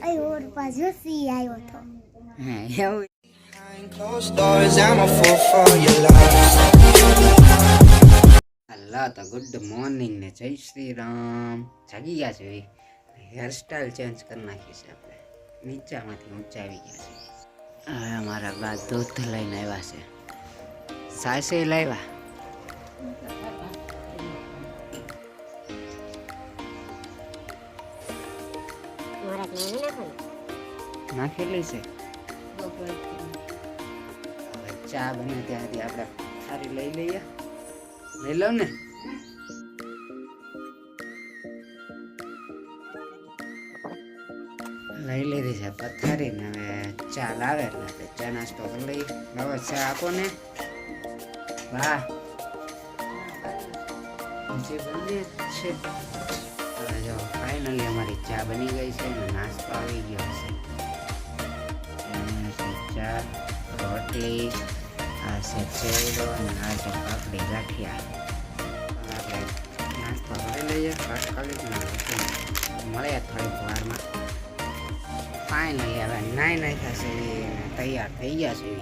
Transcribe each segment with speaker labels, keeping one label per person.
Speaker 1: और पाजो सी आयो तो
Speaker 2: હા એવું
Speaker 3: Behind closed doors, I'm a fool for your love.
Speaker 2: Hello તો ગુડ મોર્નિંગ ને જય શ્રી રામ જાગી ગયા છે હેરસ્ટાઈલ ચેન્જ કરી નાખી છે આપણે નીચામાંથી ઊંચા આવી ગયા છે હવે અમારા બા દૂધ લઈને આવ્યા છે સાસે લાવ્યા નાખેલી છે હવે ચા બને ત્યાંથી આપણે સારી લઈ લઈએ લઈ લો ને લઈ લીધી છે પથારી ને હવે ચા લાવે એટલે આપણે ચા નાસ્તો કરી લઈએ હવે ચા આપો ને વાહ જે બની છે હવે જો ફાઇનલી અમારી ચા બની ગઈ છે અને નાસ્તો આવી ગયો છે ચા રોટલી આ છે ચેવડો અને આ છે પાપડી ગાંઠિયા આપણે નાસ્તો કરી લઈએ તાત્કાલિક મળે થોડીક વારમાં ફાઇનલી હવે નાઈ થશે તૈયાર થઈ ગયા છે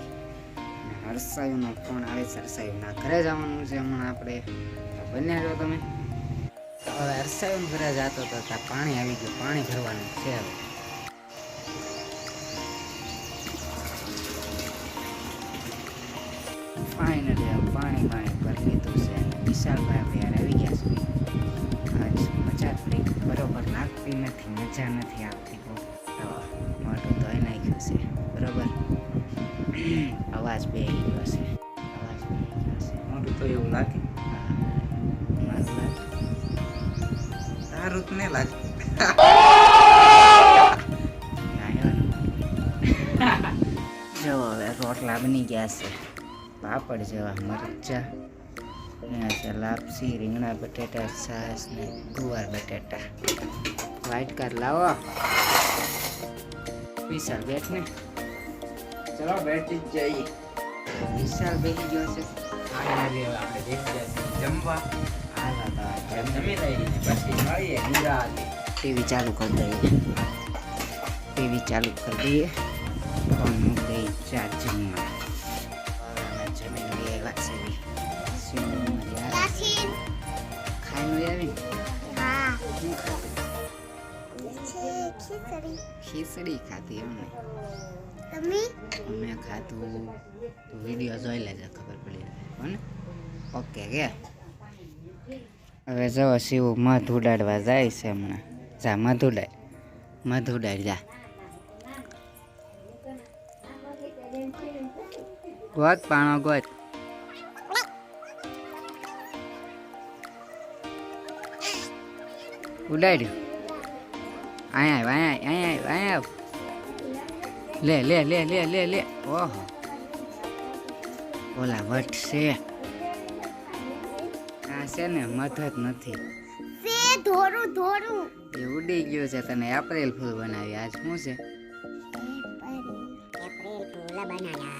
Speaker 2: હર્ષાયુનો ફોન આવે છે હર્ષાયુના ઘરે જવાનું છે હમણાં આપણે બન્યા છો તમે હવે હર્ષાયુના ઘરે જતો તો ત્યાં પાણી આવી ગયું પાણી ભરવાનું છે હવે ફાઇનલી પાણી ભરી લીધું છે વિશાલભાઈ યાર આવી ગયા છે આજ મજા થોડી બરોબર લાગતી નથી મજા નથી આવતી બહુ મોટું ધોઈ નાખ્યું છે બરોબર અવાજ બે ગયો છે
Speaker 4: મોટું તો એવું લાગે તારું તો નહીં લાગે
Speaker 2: જો હવે રોટલા બની ગયા છે પાપડ જેવા મરચા છે લાપસી રીંગણા બટેટા છાશ ને ગુવાર બટેટા વ્હાઈટ કાર્ડ લાવો વિશાલ બેઠ ને
Speaker 4: ચલો બેઠી જ જઈએ
Speaker 2: વિશાલ બેસી ગયો છે
Speaker 4: આપણે બેસી જઈએ જમવા
Speaker 2: હાલો તો
Speaker 4: જમી લઈએ પછી મળીએ નિરાંતે
Speaker 2: ટીવી ચાલુ કરી દઈએ ટીવી ચાલુ કરી દઈએ ફોન મૂકી દઈએ ચાર્જિંગમાં હવે જમીન લઈએ વાસી
Speaker 1: यासीन
Speaker 2: ખાઈને આવી
Speaker 1: हाँ
Speaker 2: શું ખાતું
Speaker 1: खिचड़ी
Speaker 2: ખીચડી ખાતી એમને
Speaker 1: तमी
Speaker 2: મેં ખાતું તું વિડીયો જોઈ લેજે ખબર પડી જાય કોને ઓકે કે હવે જો શિવ મધ ઉડાડવા જાય છે હમણાં જા મધ ઉડાડ જા ગોત પાણો ગોત ઉડાડ્યું અહીંયા લે લે લે લે લે લે ઓહો ઓલા વટ છે આ છે ને મધ જ નથી
Speaker 1: से धोरू धोरू
Speaker 2: એ ઉડી ગયું છે તને એપ્રિલ ફૂલ બનાવી આજ શું છે
Speaker 1: अप्रैल फूल बनाया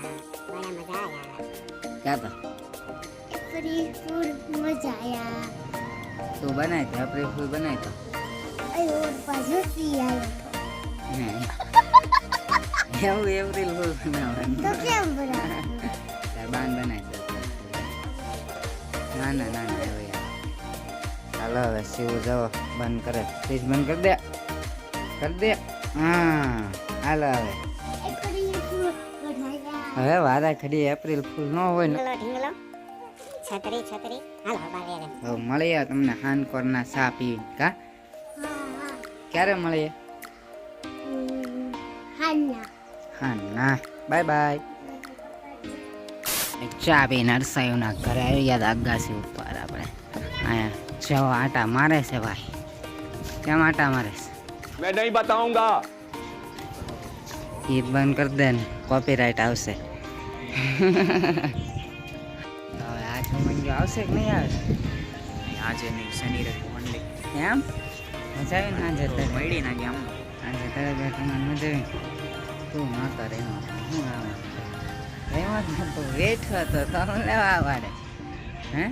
Speaker 1: बड़ा मजा आया
Speaker 2: ક્યાં તો
Speaker 1: अप्रैल फूल मजा आया
Speaker 2: તું બનાય તો એપ્રિલ ફૂલ બનાય તો
Speaker 1: और पाजो सी आयो तो
Speaker 2: એવું એપ્રિલ ફૂલ બનાવવાનું
Speaker 1: तो क्या बना
Speaker 2: તાર બાન બનાવી દો ના ના ના ના એવું યાર ચાલો હવે શિવ જાઓ બંધ કરે પ્લીઝ બંધ કરી દે હા હાલો હવે
Speaker 1: अप्रैल फूल बनाया
Speaker 2: હવે વારા ઘડી એપ્રિલ ફૂલ ન હોય ને
Speaker 1: ढिंगलो छतरी छतरी हालो बाले रे
Speaker 2: હવે મળીએ તમને હાનકોરના ચા પી કા
Speaker 1: हाँ
Speaker 2: ક્યારે મળીએ
Speaker 1: हान्ना
Speaker 2: હા ના બાય બાય ચા પી નરસાઈઓના ઘરે આવી ગયા અગાસી ઉપર આપણે અહીંયા જો આટા મારે છે ભાઈ કેમ આટા મારે છે
Speaker 5: मैं नहीं बताऊंगा
Speaker 2: ગીત બંધ કરી દે ને કોપીરાઇટ આવશે હવે આજ મંજુ આવશે કે નહીં આવે
Speaker 4: આજે નહીં શનિ રવિ ઓનલી
Speaker 2: એમ મજા આવી ને આજે તને
Speaker 4: મળી ના ગયા
Speaker 2: આજે તને બેઠામાં મજા આવી તું નતો રહેવા શું આવે રહેવા જ નતો બેઠો તો તમે લેવા વાડે હે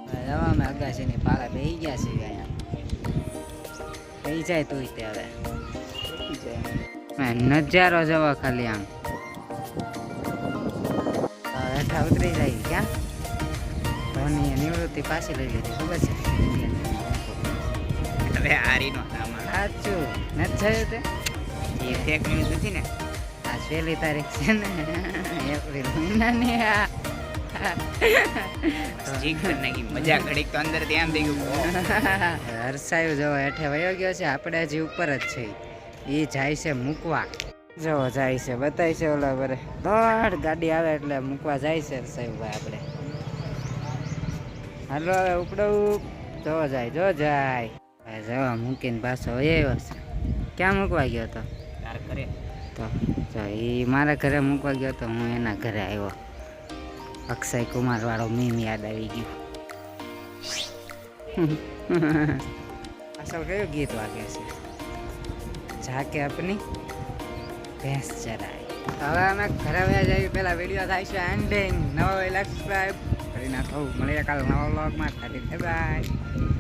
Speaker 2: હવે અમે અગાસીની પાળા બેસી ગયા છીએ અહીંયા થઈ જાય તું તે હવે નજારો જવો ખાલી આમ હેઠા ઉતરી જાય ક્યાં ધોની નિવૃત્તિ પાછી લઈ લીધી ખબર છે
Speaker 4: હવે હારીનો સામાન
Speaker 2: સાચું નથી થયું તે
Speaker 4: એ ફેક ન્યૂઝ નથી ને
Speaker 2: આ 1 તારીખ છે ને એપ્રિલ મહિનાની
Speaker 4: ઠીક છે ને મજા ઘડીક તો અંદર ધ્યાન થઈ ગયું
Speaker 2: હર્ષાયું જો હેઠે વયો ગયો છે આપણે હજી ઉપર જ છે એ જાય છે મૂકવા જો જાય છે બતાય છે ઓલા બરે દોડ ગાડી આવે એટલે મૂકવા જાય છે હર્ષાયુભાઈ આપણે હાલો હવે ઉપડવું જો જાય જવા મૂકીને પાછો આવ્યો છે ક્યાં મૂકવા ગયો તો
Speaker 4: તાર કરે
Speaker 2: તો જો એ મારા ઘરે મૂકવા ગયો તો હું એના ઘરે આવ્યો અક્ષય કુમાર વાળો મીમ યાદ આવી ગયું અસલ કયું ગીત વાગે છે જાકે આપની ભેંસ ચરાય હવે અમે ઘરે વ્યા જઈએ પેલા વિડીયો થાય છે એન્ડિંગ નવો લાઈક સબસ્ક્રાઈબ કરી નાખો મળીએ કાલ નવા વ્લોગમાં બાય